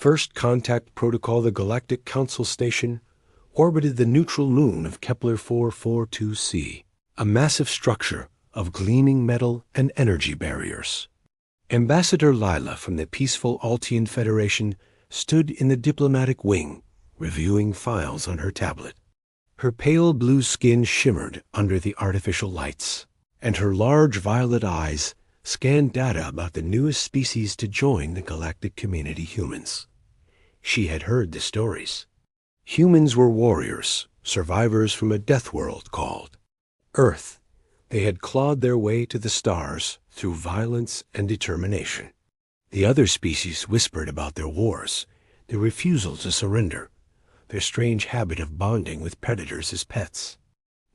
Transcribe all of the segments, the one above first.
First Contact Protocol, the Galactic Council Station, orbited the neutral moon of Kepler 442c, a massive structure of gleaming metal and energy barriers. Ambassador Lila from the peaceful Altian Federation stood in the diplomatic wing, reviewing files on her tablet. Her pale blue skin shimmered under the artificial lights, and her large violet eyes scanned data about the newest species to join the galactic community, humans. She had heard the stories. Humans were warriors, survivors from a death world called Earth. They had clawed their way to the stars through violence and determination. The other species whispered about their wars, their refusal to surrender, their strange habit of bonding with predators as pets.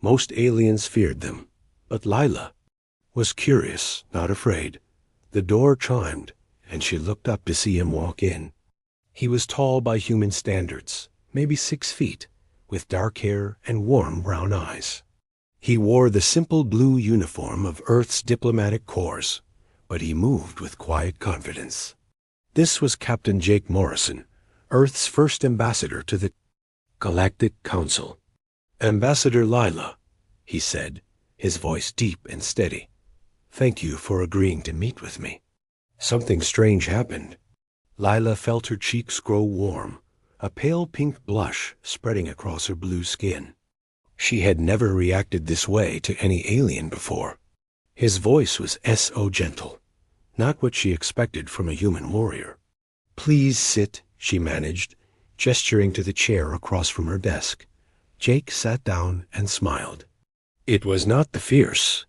Most aliens feared them, but Lila was curious, not afraid. The door chimed, and she looked up to see him walk in. He was tall by human standards, maybe 6 feet, with dark hair and warm brown eyes. He wore the simple blue uniform of Earth's diplomatic corps, but he moved with quiet confidence. This was Captain Jake Morrison, Earth's first ambassador to the Galactic Council. "Ambassador Lila," he said, his voice deep and steady. "Thank you for agreeing to meet with me." Something strange happened. Lila felt her cheeks grow warm, a pale pink blush spreading across her blue skin. She had never reacted this way to any alien before. His voice was so gentle, not what she expected from a human warrior. "Please sit," she managed, gesturing to the chair across from her desk. Jake sat down and smiled. It was not the fierce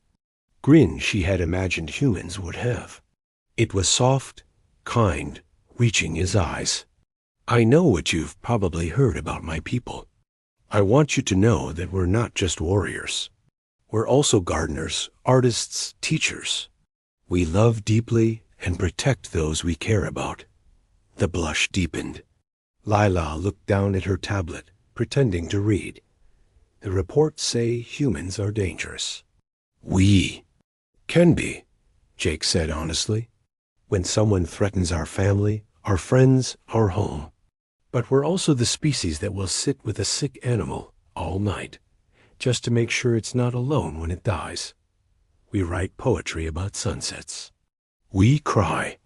grin she had imagined humans would have. It was soft, kind, reaching his eyes. "I know what you've probably heard about my people. I want you to know that we're not just warriors. We're also gardeners, artists, teachers. We love deeply and protect those we care about." The blush deepened. Lila looked down at her tablet, pretending to read. "The reports say humans are dangerous." "We can be," Jake said honestly, "when someone threatens our family, our friends, our home. But we're also the species that will sit with a sick animal all night, just to make sure it's not alone when it dies. We write poetry about sunsets. We cry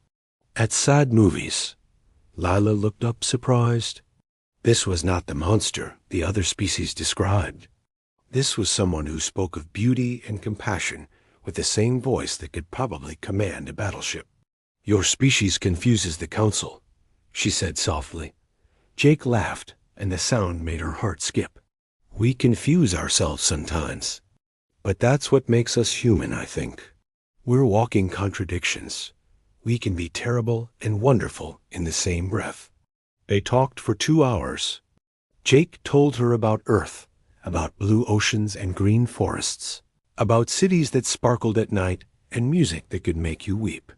at sad movies." Lila looked up surprised. This was not the monster the other species described. This was someone who spoke of beauty and compassion with the same voice that could probably command a battleship. "Your species confuses the council," she said softly. Jake laughed, and the sound made her heart skip. "We confuse ourselves sometimes. But that's what makes us human, I think. We're walking contradictions. We can be terrible and wonderful in the same breath." They talked for 2 hours. Jake told her about Earth, about blue oceans and green forests, about cities that sparkled at night and music that could make you weep.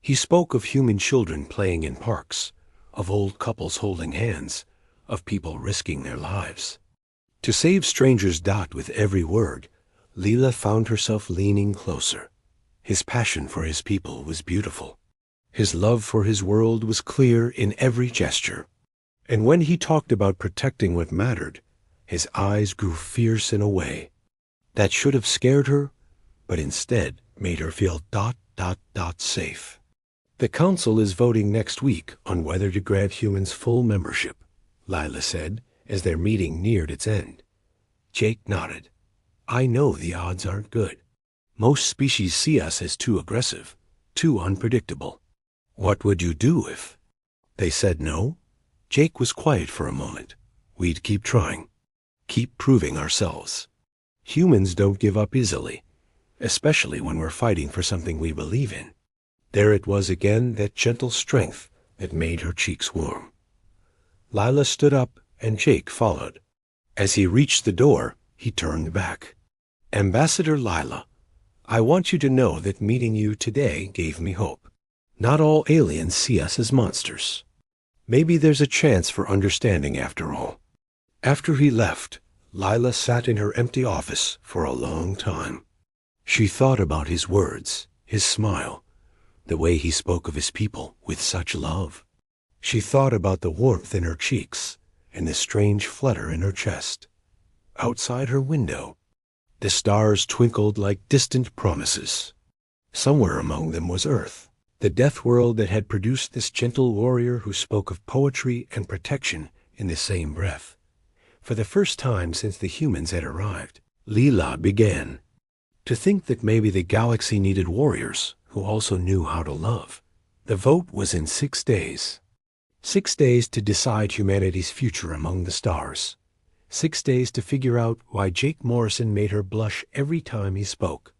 He spoke of human children playing in parks, of old couples holding hands, of people risking their lives. To save strangers with every word, Lila found herself leaning closer. His passion for his people was beautiful. His love for his world was clear in every gesture. And when he talked about protecting what mattered, his eyes grew fierce in a way that should have scared her, but instead made her feel safe. "The council is voting next week on whether to grant humans full membership," Lila said, as their meeting neared its end. Jake nodded. "I know the odds aren't good. Most species see us as too aggressive, too unpredictable. What would you do if they said no?" Jake was quiet for a moment. "We'd keep trying, keep proving ourselves. Humans don't give up easily, especially when we're fighting for something we believe in." There it was again, that gentle strength that made her cheeks warm. Lila stood up, and Jake followed. As he reached the door, he turned back. "Ambassador Lila, I want you to know that meeting you today gave me hope. Not all aliens see us as monsters. Maybe there's a chance for understanding after all." After he left, Lila sat in her empty office for a long time. She thought about his words, his smile, the way he spoke of his people with such love. She thought about the warmth in her cheeks and the strange flutter in her chest. Outside her window, the stars twinkled like distant promises. Somewhere among them was Earth, the death world that had produced this gentle warrior who spoke of poetry and protection in the same breath. For the first time since the humans had arrived, Leela began to think that maybe the galaxy needed warriors who also knew how to love. The vote was in 6 days. 6 days to decide humanity's future among the stars. 6 days to figure out why Jake Morrison made her blush every time he spoke.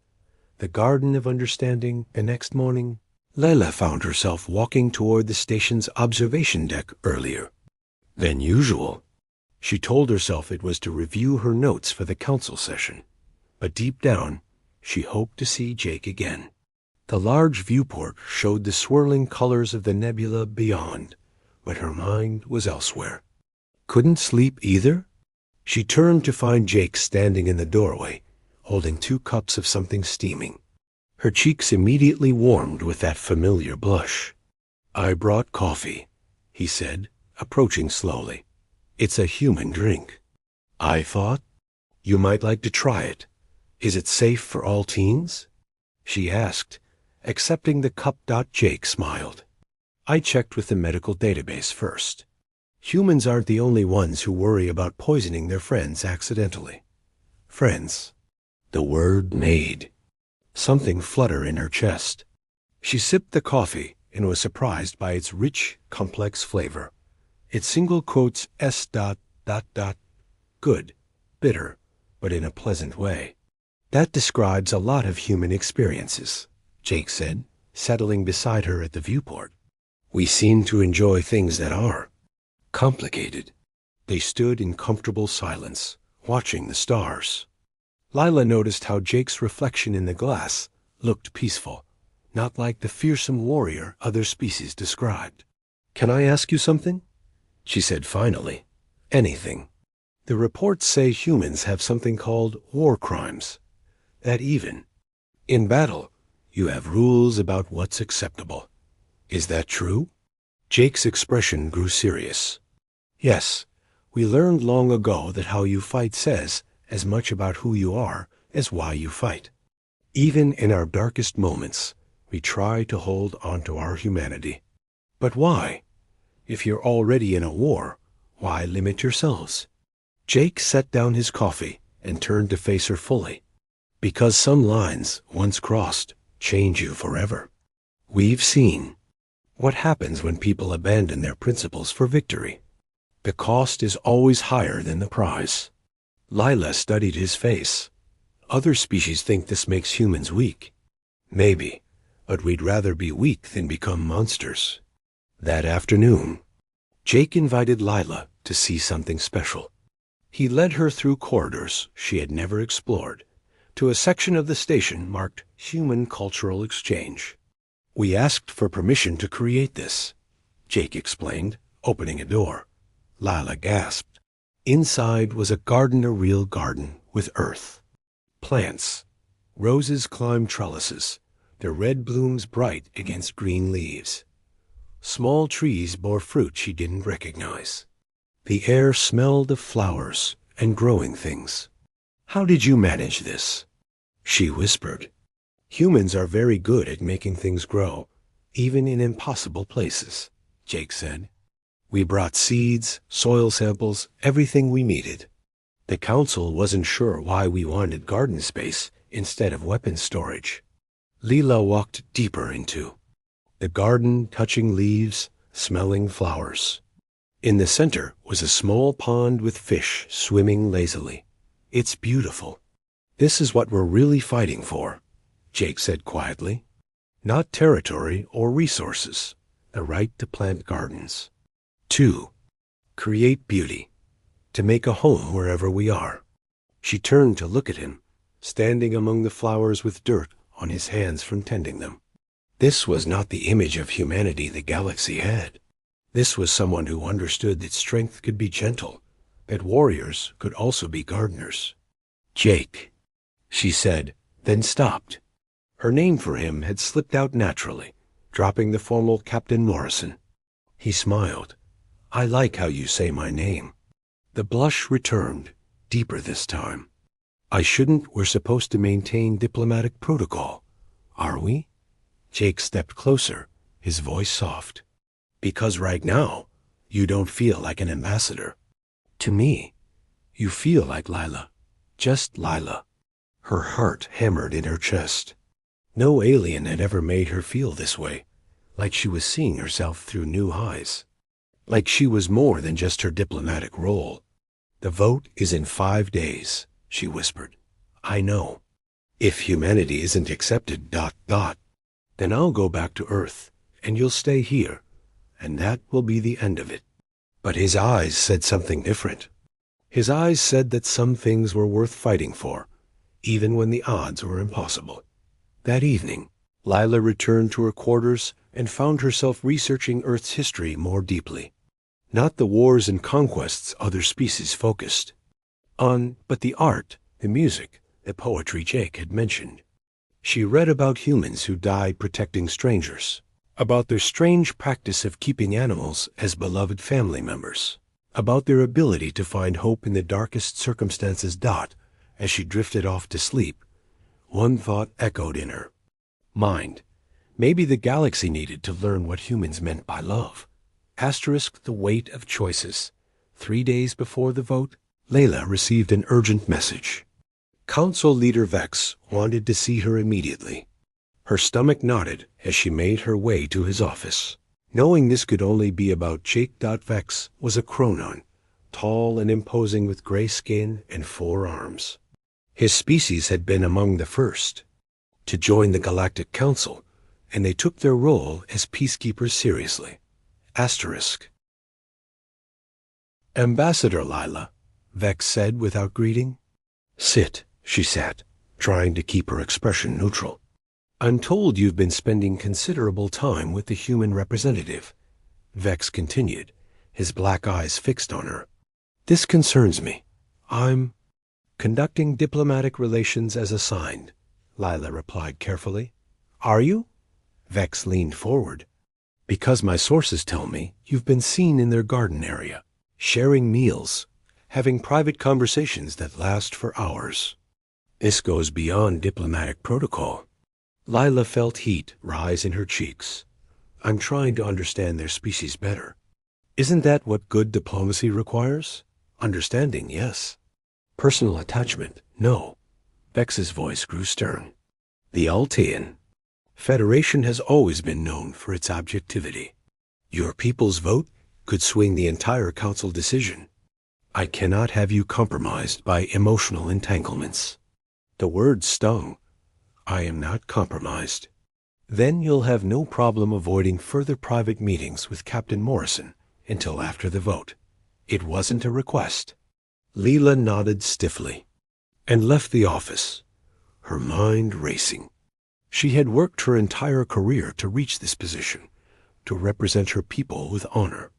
The Garden of Understanding. The next morning, Leela found herself walking toward the station's observation deck earlier than usual. She told herself it was to review her notes for the council session, but deep down, she hoped to see Jake again. The large viewport showed the swirling colors of the nebula beyond, but her mind was elsewhere. Couldn't sleep either? She turned to find Jake standing in the doorway, holding 2 cups of something steaming. Her cheeks immediately warmed with that familiar blush. "I brought coffee," he said, approaching slowly. "It's a human drink. I thought you might like to try it. Is it safe for all teens?" she asked, accepting the cup. Jake smiled. "I checked with the medical database first. Humans aren't the only ones who worry about poisoning their friends accidentally." Friends. The word made something flutter in her chest. She sipped the coffee and was surprised by its rich, complex flavor. It single quotes S. Good, bitter, but in a pleasant way. "That describes a lot of human experiences," Jake said, settling beside her at the viewport. "We seem to enjoy things that are complicated." They stood in comfortable silence, watching the stars. Lila noticed how Jake's reflection in the glass looked peaceful, not like the fearsome warrior other species described. "Can I ask you something?" she said finally. "Anything. The reports say humans have something called war crimes. That even in battle, you have rules about what's acceptable. Is that true?" Jake's expression grew serious. "Yes, we learned long ago that how you fight says as much about who you are as why you fight. Even in our darkest moments, we try to hold onto our humanity. But why? If you're already in a war, why limit yourselves?" Jake set down his coffee and turned to face her fully. "Because some lines, once crossed, change you forever. We've seen what happens when people abandon their principles for victory. The cost is always higher than the prize." Lila studied his face. "Other species think this makes humans weak. Maybe, but we'd rather be weak than become monsters." That afternoon, Jake invited Lila to see something special. He led her through corridors she had never explored, to a section of the station marked Human Cultural Exchange. "We asked for permission to create this," Jake explained, opening a door. Lila gasped. Inside was a garden, a real garden, with earth. Plants. Roses climbed trellises, their red blooms bright against green leaves. Small trees bore fruit she didn't recognize. The air smelled of flowers and growing things. "How did you manage this?" she whispered. "Humans are very good at making things grow, even in impossible places," Jake said. "We brought seeds, soil samples, everything we needed. The council wasn't sure why we wanted garden space instead of weapons storage." Leela walked deeper into the garden, touching leaves, smelling flowers. In the center was a small pond with fish swimming lazily. "It's beautiful. This is what we're really fighting for," Jake said quietly. "Not territory or resources, the right to plant gardens. 2. Create beauty, to make a home wherever we are." She turned to look at him, standing among the flowers with dirt on his hands from tending them. This was not the image of humanity the galaxy had. This was someone who understood that strength could be gentle, that warriors could also be gardeners. "Jake," she said, then stopped. Her name for him had slipped out naturally, dropping the formal Captain Morrison. He smiled. I like how you say my name. The blush returned, deeper this time. I shouldn't. We're supposed to maintain diplomatic protocol. Are we? Jake stepped closer, his voice soft. Because right now, you don't feel like an ambassador. To me, you feel like Lila. Just Lila. Her heart hammered in her chest. No alien had ever made her feel this way, like she was seeing herself through new eyes. Like she was more than just her diplomatic role. The vote is in 5 days, she whispered. I know. If humanity isn't accepted, then I'll go back to Earth, and you'll stay here, and that will be the end of it. But his eyes said something different. His eyes said that some things were worth fighting for, even when the odds were impossible. That evening, Lila returned to her quarters and found herself researching Earth's history more deeply. Not the wars and conquests other species focused on, but the art, the music, the poetry Jake had mentioned. She read about humans who died protecting strangers, about their strange practice of keeping animals as beloved family members, about their ability to find hope in the darkest circumstances. As she drifted off to sleep, one thought echoed in her mind. Maybe the galaxy needed to learn what humans meant by love. The weight of choices. 3 days before the vote, Layla received an urgent message. Council Leader Vex wanted to see her immediately. Her stomach knotted as she made her way to his office. Knowing this could only be about Jake. Vex was a chronon, tall and imposing with gray skin and 4 arms. His species had been among the first to join the Galactic Council, and they took their role as peacekeepers seriously. Ambassador Lila, Vex said without greeting. Sit, she sat, trying to keep her expression neutral. I'm told you've been spending considerable time with the human representative, Vex continued, his black eyes fixed on her. This concerns me. I'm conducting diplomatic relations as assigned, Lila replied carefully. Are you? Vex leaned forward. Because my sources tell me you've been seen in their garden area, sharing meals, having private conversations that last for hours. This goes beyond diplomatic protocol. Lila felt heat rise in her cheeks. I'm trying to understand their species better. Isn't that what good diplomacy requires? Understanding, yes. Personal attachment, no. Vex's voice grew stern. The Altean Federation has always been known for its objectivity. Your people's vote could swing the entire council decision. I cannot have you compromised by emotional entanglements. The word stung. I am not compromised. Then you'll have no problem avoiding further private meetings with Captain Morrison until after the vote. It wasn't a request. Leela nodded stiffly and left the office, her mind racing. She had worked her entire career to reach this position, to represent her people with honor.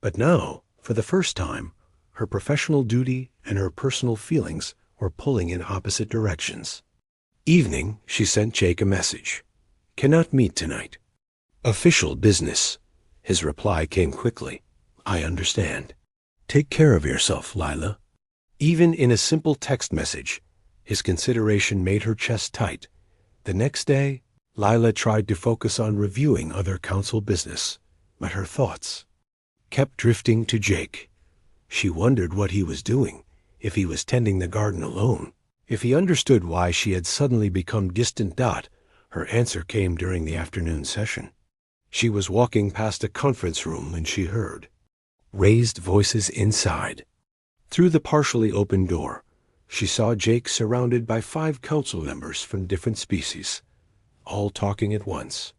But now, for the first time, her professional duty and her personal feelings were pulling in opposite directions. Evening, she sent Jake a message. Cannot meet tonight. Official business. His reply came quickly. I understand. Take care of yourself, Lila. Even in a simple text message, his consideration made her chest tight. The next day, Lila tried to focus on reviewing other council business, but her thoughts kept drifting to Jake. She wondered what he was doing, if he was tending the garden alone, if he understood why she had suddenly become distant. Her answer came during the afternoon session. She was walking past a conference room when she heard raised voices inside. Through the partially open door, she saw Jake surrounded by 5 council members from different species, all talking at once.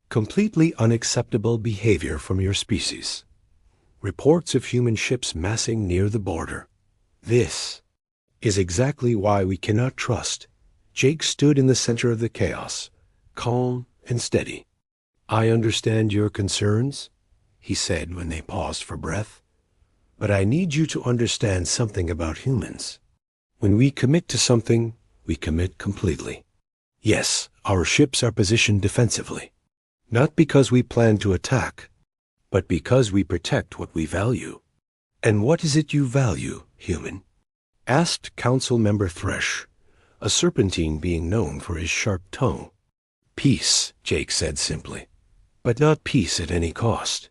Completely unacceptable behavior from your species. Reports of human ships massing near the border. This is exactly why we cannot trust. Jake stood in the center of the chaos, calm and steady. I understand your concerns, he said when they paused for breath. But I need you to understand something about humans. When we commit to something, we commit completely. Yes, our ships are positioned defensively. Not because we plan to attack, but because we protect what we value. And what is it you value, human? Asked Council Member Thresh, a serpentine being known for his sharp tongue. Peace, Jake said simply, but not peace at any cost.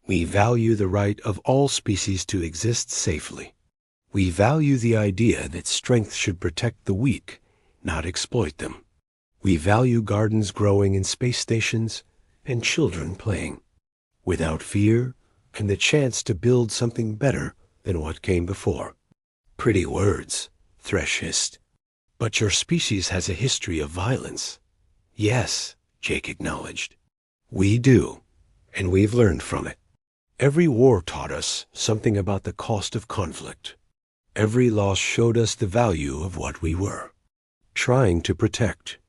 We value the right of all species to exist safely. We value the idea that strength should protect the weak, not exploit them. We value gardens growing in space stations and children playing, without fear and the chance to build something better than what came before. Pretty words, Thresh hissed. But your species has a history of violence. Yes, Jake acknowledged. We do, and we've learned from it. Every war taught us something about the cost of conflict. Every loss showed us the value of what we were trying to protect.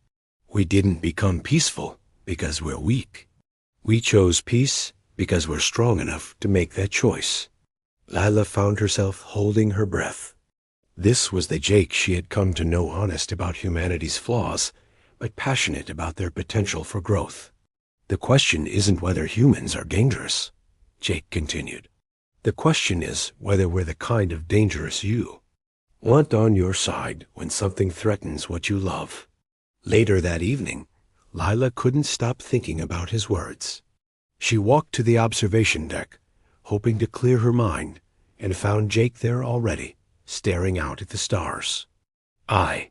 We didn't become peaceful because we're weak. We chose peace because we're strong enough to make that choice. Lila found herself holding her breath. This was the Jake she had come to know, honest about humanity's flaws, but passionate about their potential for growth. The question isn't whether humans are dangerous, Jake continued. The question is whether we're the kind of dangerous you want on your side when something threatens what you love. Later that evening, Lila couldn't stop thinking about his words. She walked to the observation deck, hoping to clear her mind, and found Jake there already, staring out at the stars. I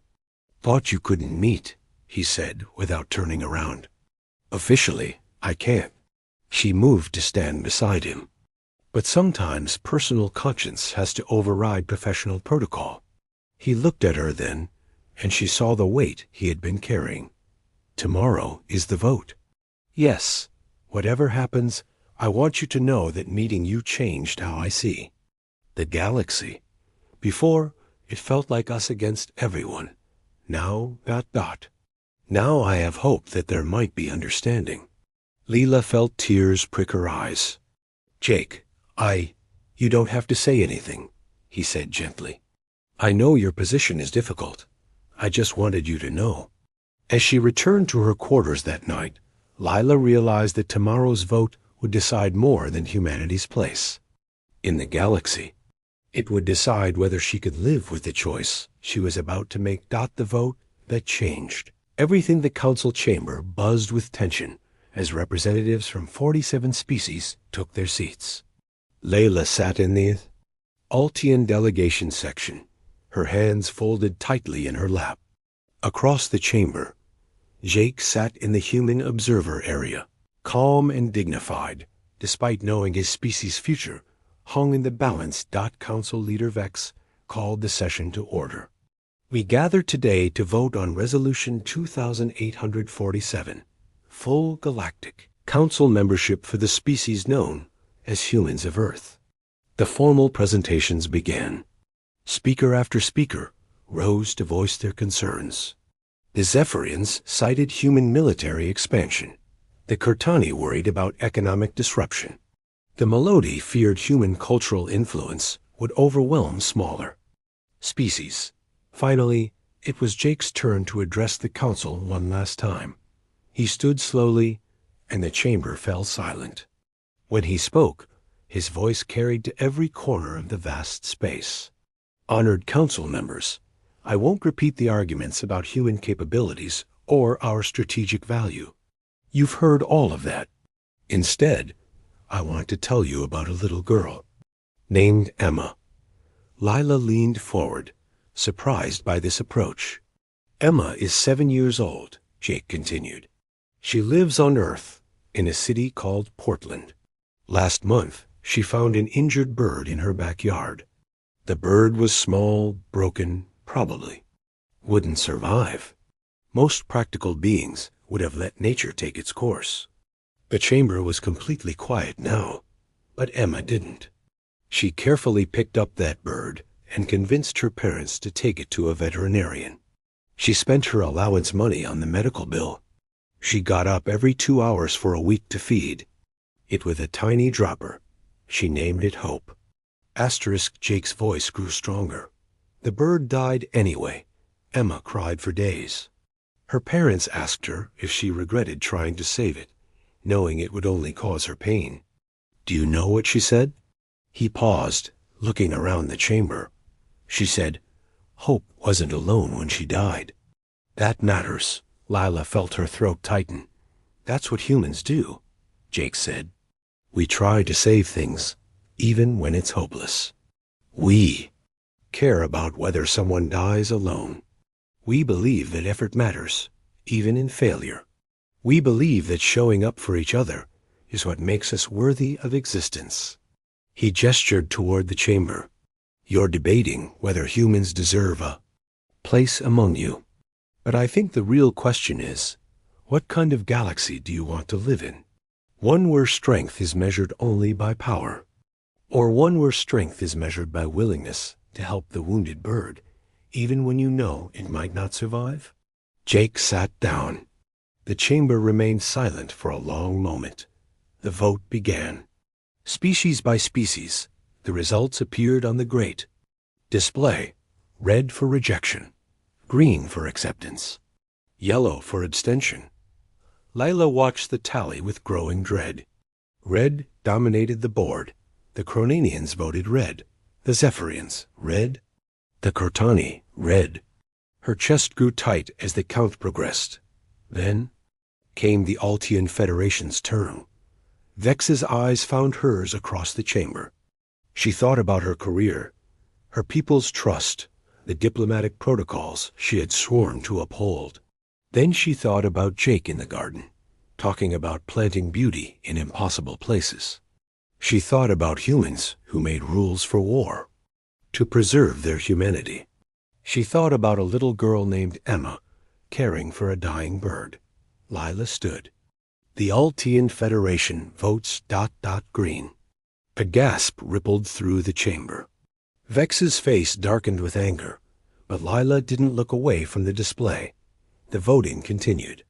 thought you couldn't meet, he said without turning around. Officially, I can't. She moved to stand beside him. But sometimes personal conscience has to override professional protocol. He looked at her then, and she saw the weight he had been carrying. Tomorrow is the vote. Yes, whatever happens, I want you to know that meeting you changed how I see the galaxy. Before, it felt like us against everyone. Now, ... Now I have hope that there might be understanding. Leela felt tears prick her eyes. Jake, you don't have to say anything, he said gently. I know your position is difficult. I just wanted you to know. As she returned to her quarters that night, Lila realized that tomorrow's vote would decide more than humanity's place in the galaxy. It would decide whether she could live with the choice she was about to make. The vote that changed everything. The council chamber buzzed with tension as representatives from 47 species took their seats. Layla sat in the Altian delegation section, her hands folded tightly in her lap. Across the chamber, Jake sat in the human observer area, calm and dignified, despite knowing his species' future hung in the balance. Council leader Vex called the session to order. We gather today to vote on Resolution 2847, full galactic council membership for the species known as humans of Earth. The formal presentations began. Speaker after speaker rose to voice their concerns. The Zephyrians cited human military expansion. The Kurtani worried about economic disruption. The Melody feared human cultural influence would overwhelm smaller species. Finally, it was Jake's turn to address the council one last time. He stood slowly, and the chamber fell silent. When he spoke, his voice carried to every corner of the vast space. Honored council members, I won't repeat the arguments about human capabilities or our strategic value. You've heard all of that. Instead, I want to tell you about a little girl named Emma. Lila leaned forward, surprised by this approach. Emma is 7 years old, Jake continued. She lives on Earth, in a city called Portland. Last month, she found an injured bird in her backyard. The bird was small, broken, probably wouldn't survive. Most practical beings would have let nature take its course. The chamber was completely quiet now, but Emma didn't. She carefully picked up that bird and convinced her parents to take it to a veterinarian. She spent her allowance money on the medical bill. She got up every 2 hours for a week to feed it with a tiny dropper. She named it Hope. Jake's voice grew stronger. The bird died anyway. Emma cried for days. Her parents asked her if she regretted trying to save it, knowing it would only cause her pain. Do you know what she said? He paused, looking around the chamber. She said, "Hope wasn't alone when she died." That matters. Lila felt her throat tighten. That's what humans do, Jake said. We try to save things, even when it's hopeless. We care about whether someone dies alone. We believe that effort matters, even in failure. We believe that showing up for each other is what makes us worthy of existence. He gestured toward the chamber. You're debating whether humans deserve a place among you. But I think the real question is, what kind of galaxy do you want to live in? One where strength is measured only by power, or one where strength is measured by willingness to help the wounded bird, even when you know it might not survive? Jake sat down. The chamber remained silent for a long moment. The vote began. Species by species, the results appeared on the grate. Display: red for rejection, green for acceptance, yellow for abstention. Lila watched the tally with growing dread. Red dominated the board. The Cronanians voted red. The Zephyrians, red. The Cortani, red. Her chest grew tight as the count progressed. Then came the Altian Federation's turn. Vex's eyes found hers across the chamber. She thought about her career, her people's trust, the diplomatic protocols she had sworn to uphold. Then she thought about Jake in the garden, talking about planting beauty in impossible places. She thought about humans who made rules for war, to preserve their humanity. She thought about a little girl named Emma, caring for a dying bird. Lila stood. The Altian Federation votes ... green. A gasp rippled through the chamber. Vex's face darkened with anger, but Lila didn't look away from the display. The voting continued.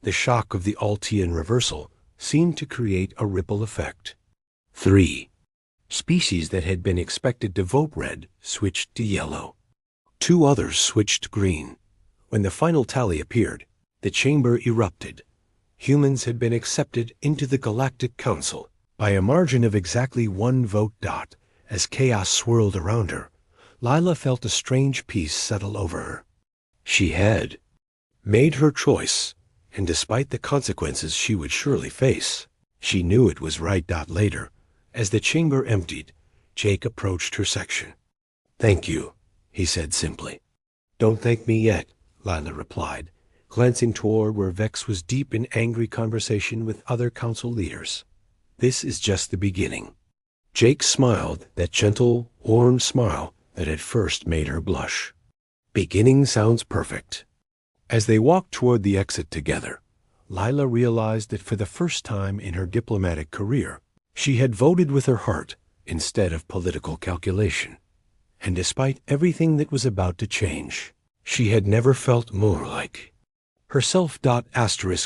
The shock of the Altian reversal seemed to create a ripple effect. 3 species that had been expected to vote red switched to yellow. 2 others switched green. When the final tally appeared, the chamber erupted. Humans had been accepted into the Galactic Council by a margin of exactly 1 vote. As chaos swirled around her, Lila felt a strange peace settle over her. She had made her choice, and despite the consequences she would surely face, she knew it was right. Later, as the chamber emptied, Jake approached her section. "Thank you," he said simply. "Don't thank me yet," Lila replied, glancing toward where Vex was deep in angry conversation with other council leaders. "This is just the beginning." Jake smiled, that gentle, warm smile that had first made her blush. "Beginning sounds perfect." As they walked toward the exit together, Lila realized that for the first time in her diplomatic career, she had voted with her heart instead of political calculation. And despite everything that was about to change, she had never felt more like herself.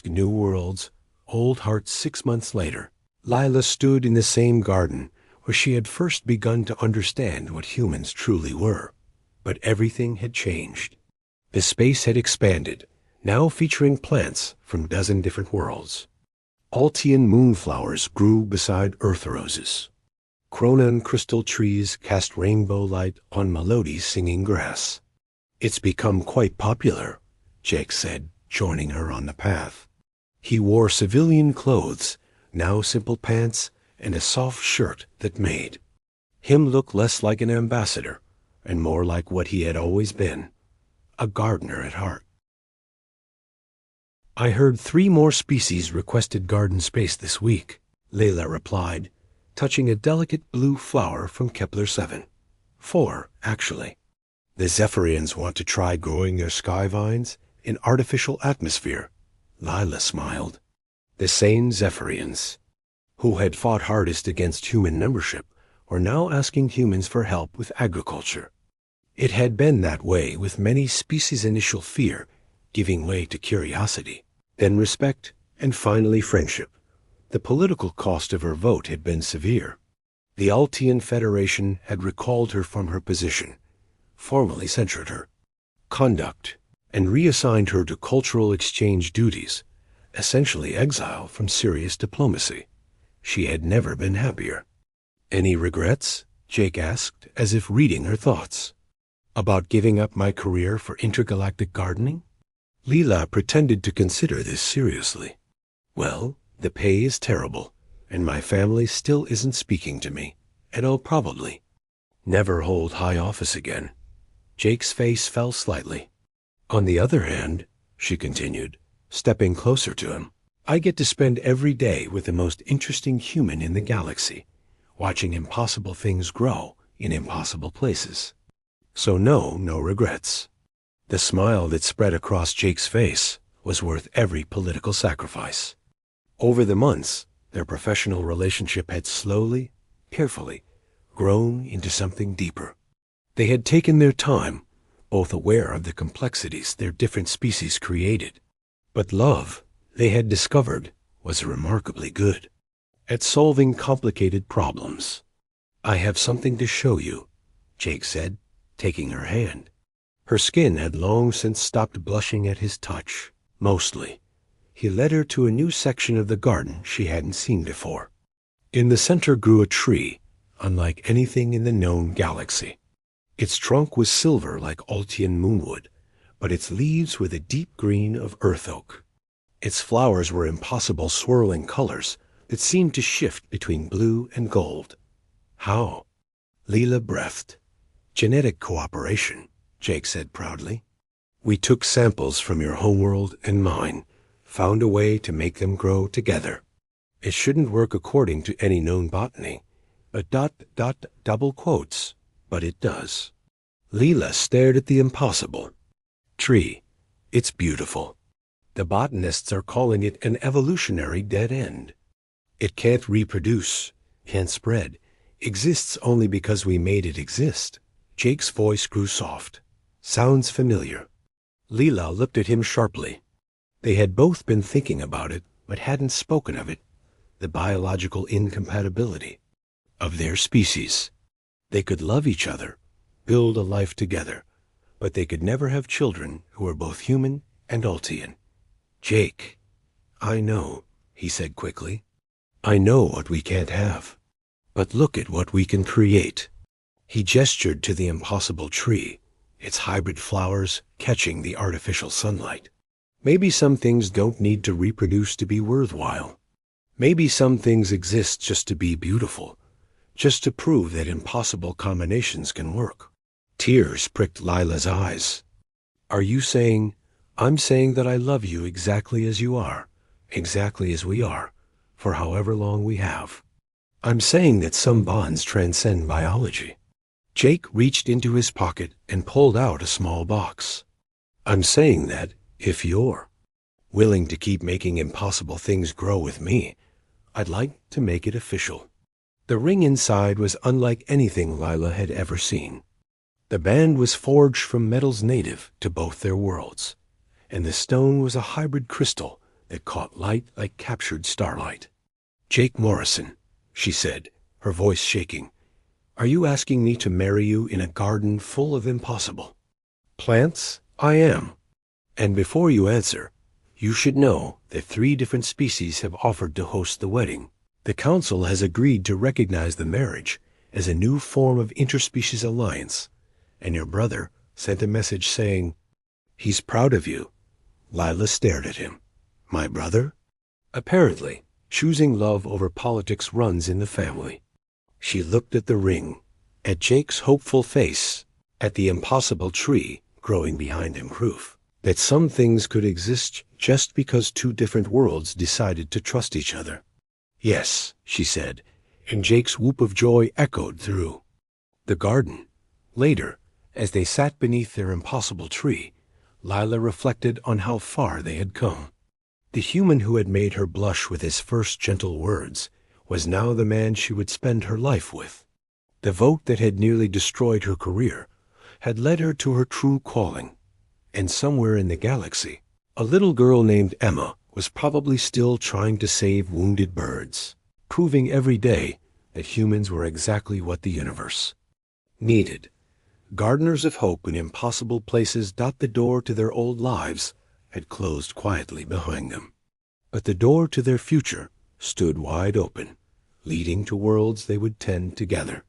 New Worlds, Old Heart. 6 months later, Lila stood in the same garden where she had first begun to understand what humans truly were. But everything had changed. The space had expanded, now featuring plants from 12 different worlds. Altian moonflowers grew beside earth roses. Cronan crystal trees cast rainbow light on Melodi's singing grass. "It's become quite popular," Jake said, joining her on the path. He wore civilian clothes, now simple pants and a soft shirt that made him look less like an ambassador and more like what he had always been, a gardener at heart. "I heard 3 more species requested garden space this week," Layla replied, touching a delicate blue flower from Kepler-7. 4, actually. "The Zephyrians want to try growing their sky vines in artificial atmosphere," Lila smiled. The sane Zephyrians, who had fought hardest against human membership, were now asking humans for help with agriculture. It had been that way with many species' initial fear, giving way to curiosity, then respect, and finally friendship. The political cost of her vote had been severe. The Altian Federation had recalled her from her position, formally censured her conduct, and reassigned her to cultural exchange duties, essentially exile from serious diplomacy. She had never been happier. "Any regrets?" Jake asked, as if reading her thoughts. "About giving up my career for intergalactic gardening?" Leela pretended to consider this seriously. "Well, the pay is terrible, and my family still isn't speaking to me, and I'll probably never hold high office again." Jake's face fell slightly. "On the other hand," she continued, stepping closer to him, "I get to spend every day with the most interesting human in the galaxy, watching impossible things grow in impossible places. So no regrets." The smile that spread across Jake's face was worth every political sacrifice. Over the months, their professional relationship had slowly, carefully, grown into something deeper. They had taken their time, both aware of the complexities their different species created. But love, they had discovered, was remarkably good at solving complicated problems. "I have something to show you," Jake said, taking her hand. Her skin had long since stopped blushing at his touch, mostly. He led her to a new section of the garden she hadn't seen before. In the center grew a tree, unlike anything in the known galaxy. Its trunk was silver like Altian moonwood, but its leaves were the deep green of earth oak. Its flowers were impossible swirling colors that seemed to shift between blue and gold. "How?" Leela breathed. "Genetic cooperation," Jake said proudly. "We took samples from your homeworld and mine, found a way to make them grow together. It shouldn't work according to any known botany, but double quotes, but it does." Leela stared at the impossible. "Tree. It's beautiful. The botanists are calling it an evolutionary dead end. It can't reproduce, can't spread, exists only because we made it exist." Jake's voice grew soft. "Sounds familiar." Leela looked at him sharply. They had both been thinking about it, but hadn't spoken of it. The biological incompatibility of their species. They could love each other, build a life together, but they could never have children who were both human and Altian. "Jake, I know," he said quickly. "I know what we can't have. But look at what we can create." He gestured to the impossible tree, its hybrid flowers catching the artificial sunlight. "Maybe some things don't need to reproduce to be worthwhile. Maybe some things exist just to be beautiful, just to prove that impossible combinations can work." Tears pricked Lila's eyes. "Are you saying, I'm saying that I love you exactly as you are, exactly as we are, for however long we have? I'm saying that some bonds transcend biology." Jake reached into his pocket and pulled out a small box. "I'm saying that, if you're willing to keep making impossible things grow with me, I'd like to make it official." The ring inside was unlike anything Lila had ever seen. The band was forged from metals native to both their worlds, and the stone was a hybrid crystal that caught light like captured starlight. "Jake Morrison," she said, her voice shaking, "are you asking me to marry you in a garden full of impossible plants?" "I am. And before you answer, you should know that 3 different species have offered to host the wedding. The council has agreed to recognize the marriage as a new form of interspecies alliance, and your brother sent a message saying he's proud of you." Lila stared at him. "My brother?" "Apparently, choosing love over politics runs in the family." She looked at the ring, at Jake's hopeful face, at the impossible tree growing behind him, proof that some things could exist just because 2 different worlds decided to trust each other. "Yes," she said, and Jake's whoop of joy echoed through the garden. Later, as they sat beneath their impossible tree, Lila reflected on how far they had come. The human who had made her blush with his first gentle words was now the man she would spend her life with. The vote that had nearly destroyed her career had led her to her true calling, and somewhere in the galaxy, a little girl named Emma was probably still trying to save wounded birds, proving every day that humans were exactly what the universe needed. Gardeners of hope in impossible places. The door to their old lives had closed quietly behind them, but the door to their future stood wide open. leading to worlds they would tend together.